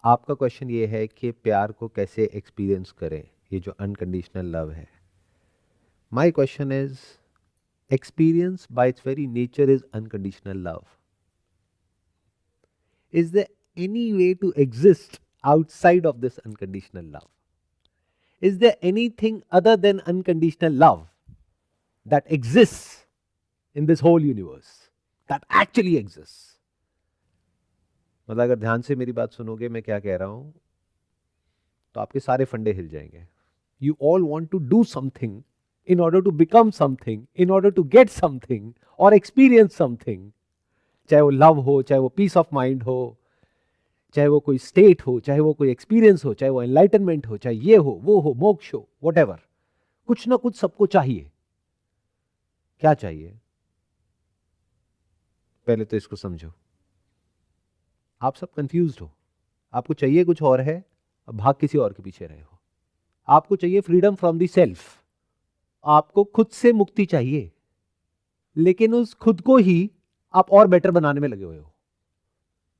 आपका क्वेश्चन ये है कि प्यार को कैसे एक्सपीरियंस करें, ये जो अनकंडीशनल लव है. My question is, experience by its very nature is unconditional love. Is there any way to exist outside of this unconditional love? Is there anything other than unconditional love that exists in this whole universe, that actually exists? मतलब अगर ध्यान से मेरी बात सुनोगे मैं क्या कह रहा हूं तो आपके सारे फंडे हिल जाएंगे. You all want to do something in order to become something, in order to get something or experience something. चाहे वो लव हो, चाहे वो पीस ऑफ माइंड हो, चाहे वो कोई स्टेट हो, चाहे वो कोई एक्सपीरियंस हो, चाहे वो एनलाइटनमेंट हो, चाहे ये हो, वो हो, मोक्ष हो, व्हाटएवर. कुछ ना कुछ सबको चाहिए. क्या चाहिए? पहले तो इसको समझो. आप सब कंफ्यूज्ड हो. आपको चाहिए कुछ और है, अब भाग किसी और के पीछे रहे हो. आपको चाहिए फ्रीडम फ्रॉम द सेल्फ. आपको खुद से मुक्ति चाहिए, लेकिन उस खुद को ही आप और बेटर बनाने में लगे हुए हो.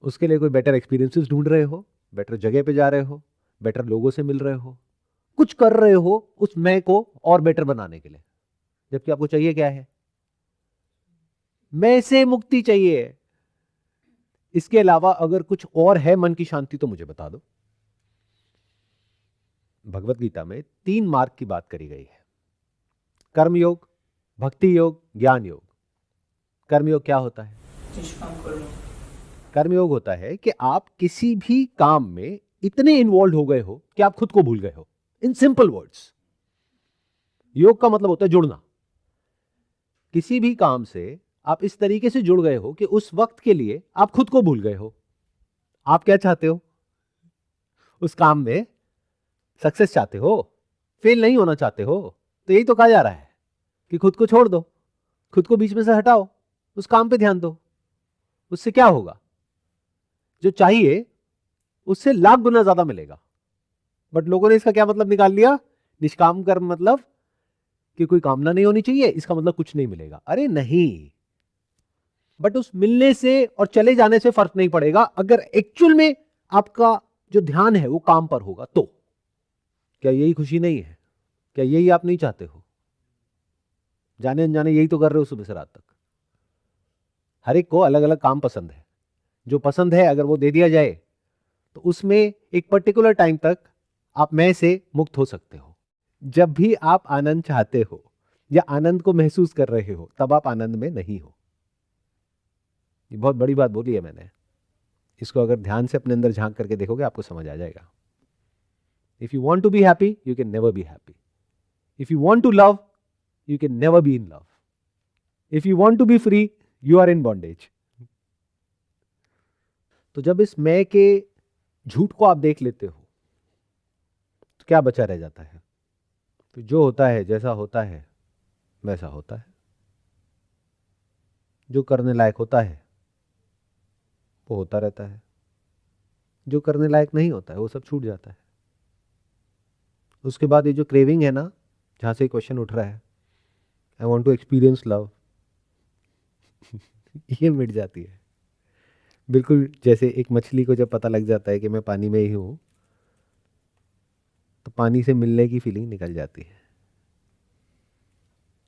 उसके लिए कोई बेटर एक्सपीरियंसेस ढूंढ रहे हो, बेटर जगह पे जा रहे हो, बेटर लोगों से मिल रहे हो, कुछ कर रहे हो उस मैं को और बेटर बनाने के लिए. जबकि आपको चाहिए क्या है? मैं से मुक्ति चाहिए. इसके अलावा अगर कुछ और है मन की शांति तो मुझे बता दो. भगवत गीता में 3 मार्ग की बात करी गई है. कर्म योग, भक्ति योग, ज्ञान योग. कर्मयोग क्या होता है? कर्मयोग होता है कि आप किसी भी काम में इतने इन्वॉल्व हो गए हो कि आप खुद को भूल गए हो. इन सिंपल वर्ड्स, योग का मतलब होता है जुड़ना. किसी भी काम से आप इस तरीके से जुड़ गए हो कि उस वक्त के लिए आप खुद को भूल गए हो. आप क्या चाहते हो? उस काम में सक्सेस चाहते हो, फेल नहीं होना चाहते हो. तो यही तो कहा जा रहा है कि खुद को छोड़ दो, खुद को बीच में से हटाओ, उस काम पे ध्यान दो. उससे क्या होगा? जो चाहिए उससे लाख गुना ज्यादा मिलेगा. बट लोगों ने इसका क्या मतलब निकाल लिया? निष्काम कर्म मतलब कि कोई कामना नहीं होनी चाहिए, इसका मतलब कुछ नहीं मिलेगा. अरे नहीं. बट उस मिलने से और चले जाने से फर्क नहीं पड़ेगा अगर एक्चुअल में आपका जो ध्यान है वो काम पर होगा तो. क्या यही खुशी नहीं है? क्या यही आप नहीं चाहते हो? जाने अनजाने यही तो कर रहे हो सुबह से रात तक. हर एक को अलग अलग काम पसंद है. जो पसंद है अगर वो दे दिया जाए तो उसमें एक पर्टिकुलर टाइम तक आप मैं से मुक्त हो सकते हो. जब भी आप आनंद चाहते हो या आनंद को महसूस कर रहे हो तब आप आनंद में नहीं हो. ये बहुत बड़ी बात बोली है मैंने. इसको अगर ध्यान से अपने अंदर झांक करके देखोगे आपको समझ आ जाएगा. If you want to be happy you can never be happy. If you want to love you can never be in love. If you want to be free you are in bondage. तो जब इस मैं के झूठ को आप देख लेते हो तो क्या बचा रह जाता है? तो जो होता है, जैसा होता है वैसा होता है. जो करने लायक होता है वो होता रहता है. जो करने लायक नहीं होता है वो सब छूट जाता है. उसके बाद ये जो क्रेविंग है ना, जहां से क्वेश्चन उठ रहा है, I want to experience love, ये मिट जाती है. बिल्कुल जैसे एक मछली को जब पता लग जाता है कि मैं पानी में ही हूं तो पानी से मिलने की फीलिंग निकल जाती है.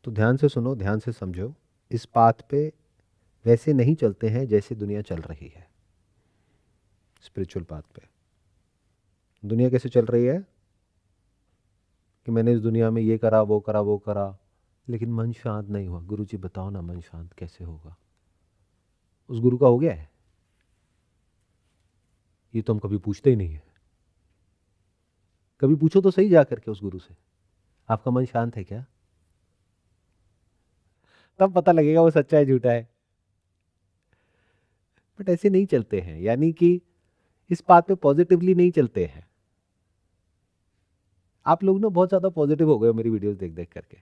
तो ध्यान से सुनो, ध्यान से समझो. इस पाथ पे वैसे नहीं चलते हैं जैसे दुनिया चल रही है. स्पिरिचुअल पाथ पे दुनिया कैसे चल रही है कि मैंने इस दुनिया में ये करा वो करा वो करा, लेकिन मन शांत नहीं हुआ. गुरु जी बताओ ना मन शांत कैसे होगा? उस गुरु का हो गया है? ये तो हम कभी पूछते ही नहीं है. कभी पूछो तो सही जा करके उस गुरु से, आपका मन शांत है क्या? तब पता लगेगा वो सच्चा है झूठा है. बट ऐसे नहीं चलते हैं, यानी कि इस बात पे पॉजिटिवली नहीं चलते हैं. आप लोग ना बहुत ज्यादा पॉजिटिव हो गए हो मेरी वीडियोस देख देख करके.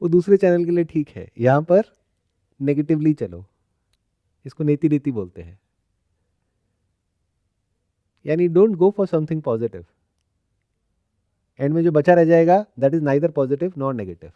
वो दूसरे चैनल के लिए ठीक है, यहां पर नेगेटिवली चलो. इसको नेति रीति बोलते हैं. यानी don't go for something positive. And में जो बचा रह जाएगा that is neither positive nor negative.